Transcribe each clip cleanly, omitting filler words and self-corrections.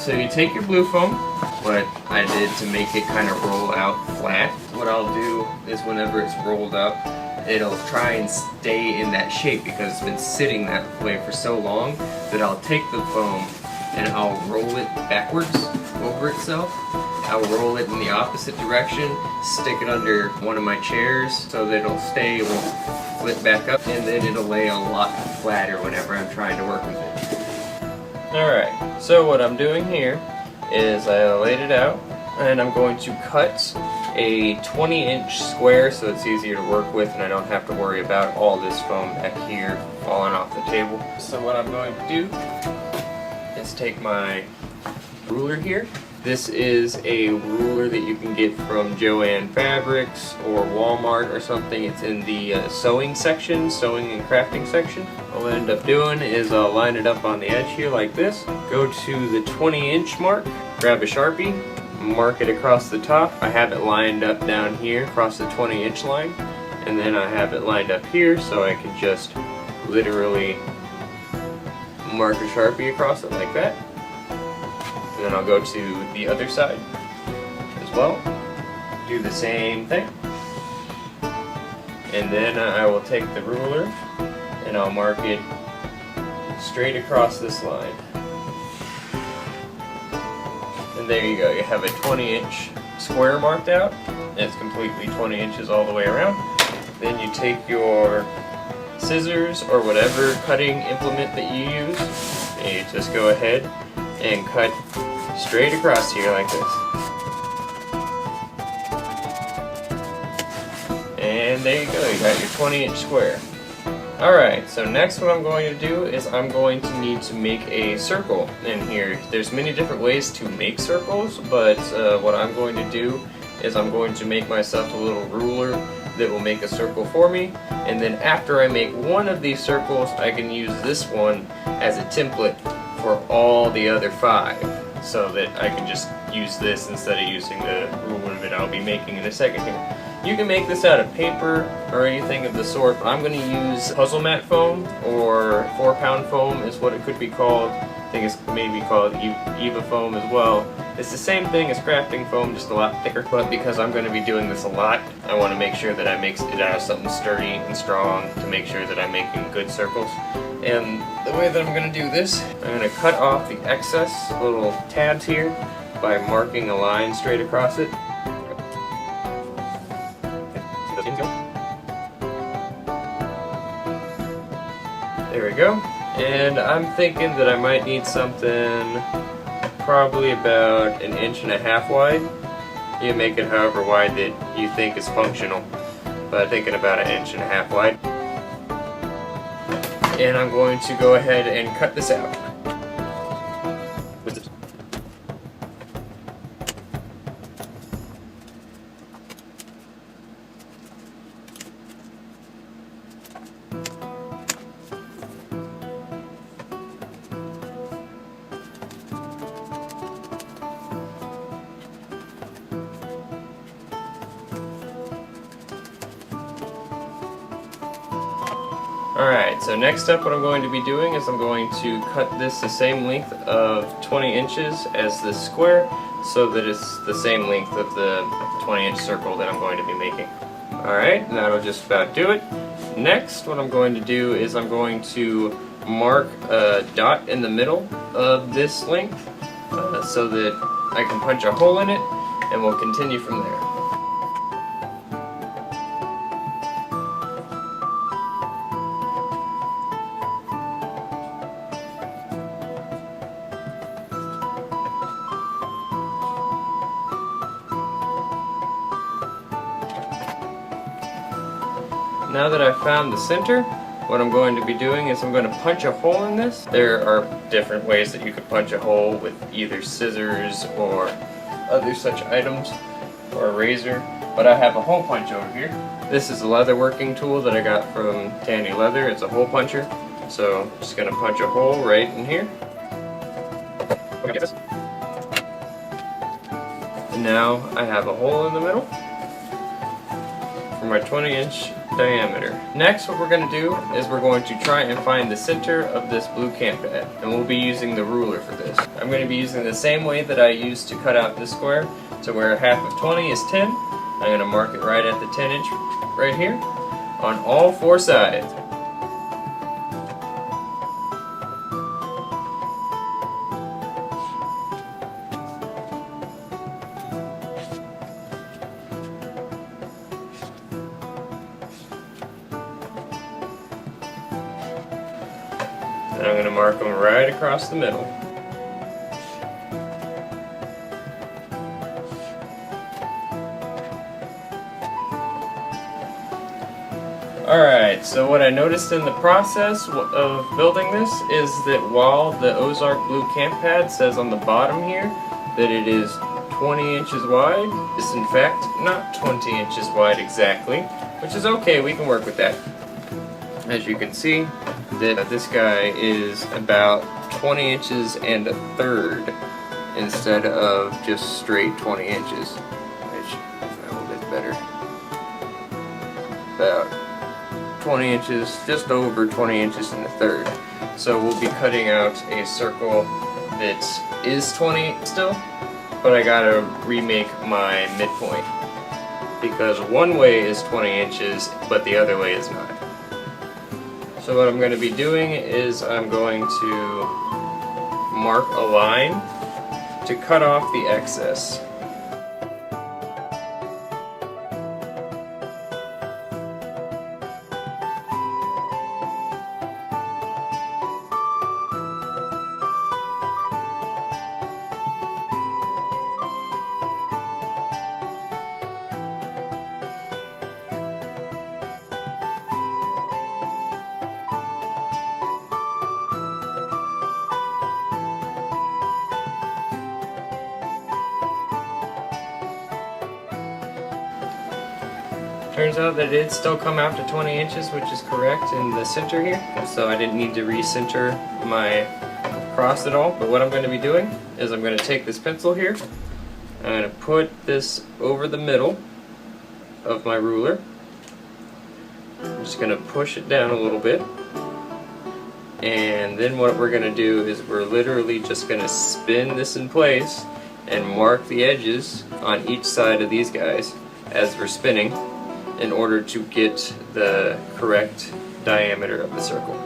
So you take your blue foam, what I did to make it kind of roll out flat. What I'll do is whenever it's rolled up, it'll try and stay in that shape because it's been sitting that way for so long that I'll take the foam and I'll roll it backwards over itself. I'll roll it in the opposite direction, stick it under one of my chairs so that it'll stay, it won't flip back up, and then it'll lay a lot flatter whenever I'm trying to work with it. Alright, so what I'm doing here is I laid it out and I'm going to cut a 20-inch square so it's easier to work with and I don't have to worry about all this foam back here falling off the table. So what I'm going to do is take my ruler here. This is a ruler that you can get from Joann Fabrics or Walmart or something. It's in the sewing section, sewing and crafting section. What I'll end up doing is I'll line it up on the edge here like this. Go to the 20-inch mark, grab a Sharpie, mark it across the top. I have it lined up down here across the 20-inch line, and then I have it lined up here so I can just literally mark a Sharpie across it like that. And then I'll go to the other side as well, do the same thing, and then I will take the ruler and I'll mark it straight across this line. And there you go, you have a 20-inch square marked out, and it's completely 20 inches all the way around. Then you take your scissors or whatever cutting implement that you use, and you just go ahead and cut straight across here like this. And there you go, you got your 20-inch square. Alright, so next what I'm going to do is I'm going to need to make a circle in here. There's many different ways to make circles, but what I'm going to do is I'm going to make myself a little ruler that will make a circle for me, and then after I make one of these circles I can use this one as a template for all the other 5, so that I can just use this instead of using the ruler that I'll be making in a second here. You can make this out of paper or anything of the sort, but I'm going to use puzzle mat foam, or 4-pound foam is what it could be called. I think it's maybe called Eva foam as well. It's the same thing as crafting foam, just a lot thicker, but because I'm going to be doing this a lot, I want to make sure that I make it out of something sturdy and strong to make sure that I'm making good circles. And the way that I'm going to do this, I'm going to cut off the excess little tabs here by marking a line straight across it. There we go. And I'm thinking that I might need something probably about 1.5 inches wide. You can make it however wide that you think is functional, but I'm thinking about 1.5 inches wide. And I'm going to go ahead and cut this out. Alright, so next up what I'm going to be doing is I'm going to cut this the same length of 20 inches as this square so that it's the same length of the 20-inch circle that I'm going to be making. Alright, that'll just about do it. Next what I'm going to do is I'm going to mark a dot in the middle of this length so that I can punch a hole in it, and we'll continue from there. Now that I've found the center, what I'm going to be doing is I'm going to punch a hole in this. There are different ways that you could punch a hole with either scissors or other such items, or a razor, but I have a hole punch over here. This is a leather working tool that I got from Tanny Leather. It's a hole puncher, so I'm just going to punch a hole right in here. And now I have a hole in the middle. for my 20-inch diameter. Next, what we're going to do is we're going to try and find the center of this blue camp pad, and we'll be using the ruler for this. I'm going to be using the same way that I used to cut out this square, to where half of 20 is 10. I'm going to mark it right at the 10-inch right here on all four sides. And I'm going to mark them right across the middle. Alright, so what I noticed in the process of building this is that while the Ozark Blue Camp Pad says on the bottom here that it is 20 inches wide, it's in fact not 20 inches wide exactly, which is okay, we can work with that. As you can see, that this guy is about 20 inches and a third instead of just straight 20 inches, which is a little bit better. About 20 inches, just over 20 inches and a third. So we'll be cutting out a circle that is 20 still, but I gotta remake my midpoint because one way is 20 inches, but the other way is not. So what I'm going to be doing is I'm going to mark a line to cut off the excess. Turns out that it did still come out to 20 inches, which is correct in the center here. So I didn't need to recenter my cross at all. But what I'm going to be doing is I'm going to take this pencil here. I'm going to put this over the middle of my ruler. I'm just going to push it down a little bit. And then what we're going to do is we're literally just going to spin this in place and mark the edges on each side of these guys as we're spinning, in order to get the correct diameter of the circle.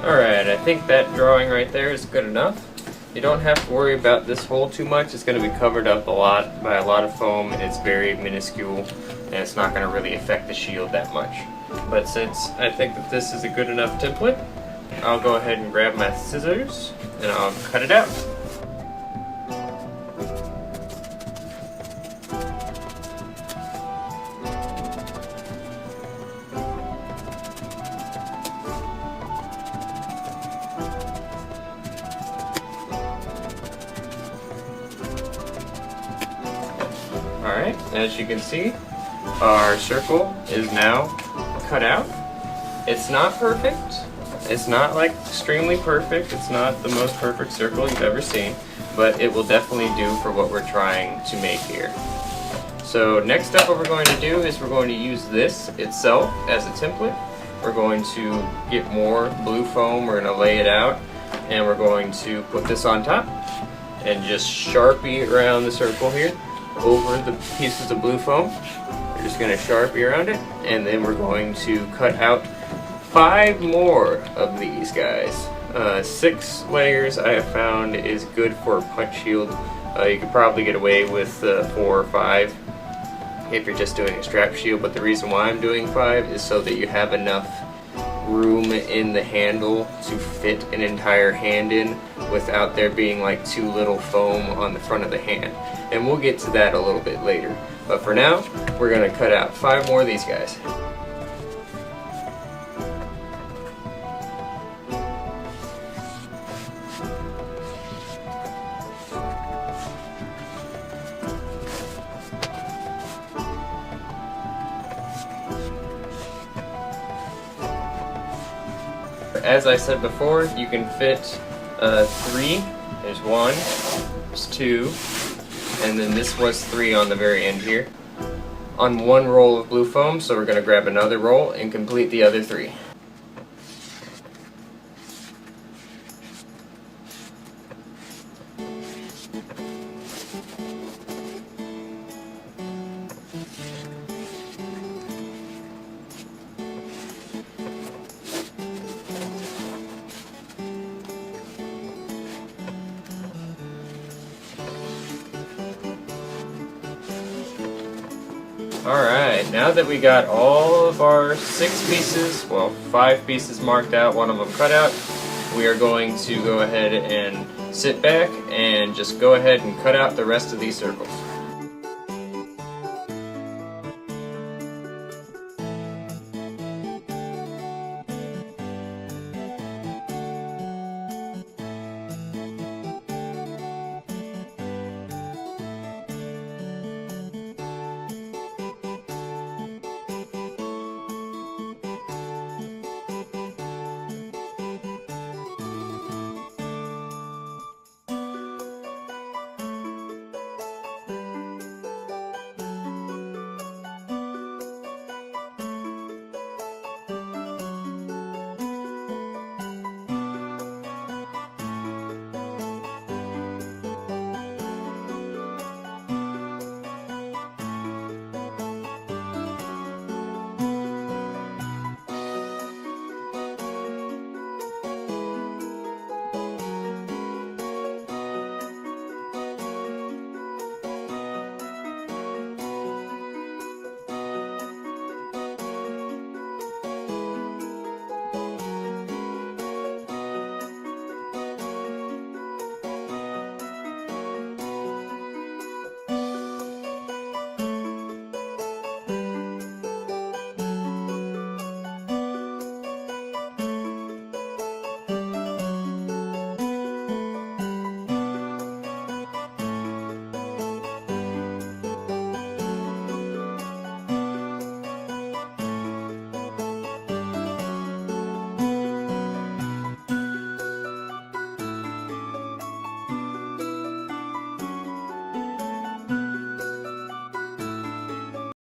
Alright, I think that drawing right there is good enough. You don't have to worry about this hole too much. It's going to be covered up a lot by a lot of foam, and it's very minuscule, and it's not going to really affect the shield that much. But since I think that this is a good enough template, I'll go ahead and grab my scissors and I'll cut it out. Alright, as you can see, our circle is now cut out. It's not perfect. It's not like extremely perfect. It's not the most perfect circle you've ever seen, but it will definitely do for what we're trying to make here. So next up, what we're going to do is we're going to use this itself as a template. We're going to get more blue foam, we're going to lay it out, and we're going to put this on top and just Sharpie around the circle here over the pieces of blue foam. We're just going to Sharpie around it, and then we're going to cut out 5 more of these guys. 6 layers I have found is good for a punch shield. You could probably get away with 4 or 5 if you're just doing a strap shield, but the reason why I'm doing 5 is so that you have enough room in the handle to fit an entire hand in without there being like too little foam on the front of the hand. And we'll get to that a little bit later. But for now, we're going to cut out 5 more of these guys. As I said before, you can fit 3. There's 1, there's 2, and then this was 3 on the very end here. On 1 roll of blue foam, so we're going to grab another roll and complete the other 3. Alright, now that we got all of our 6 pieces, well 5 pieces marked out, 1 of them cut out, we are going to go ahead and sit back and just go ahead and cut out the rest of these circles.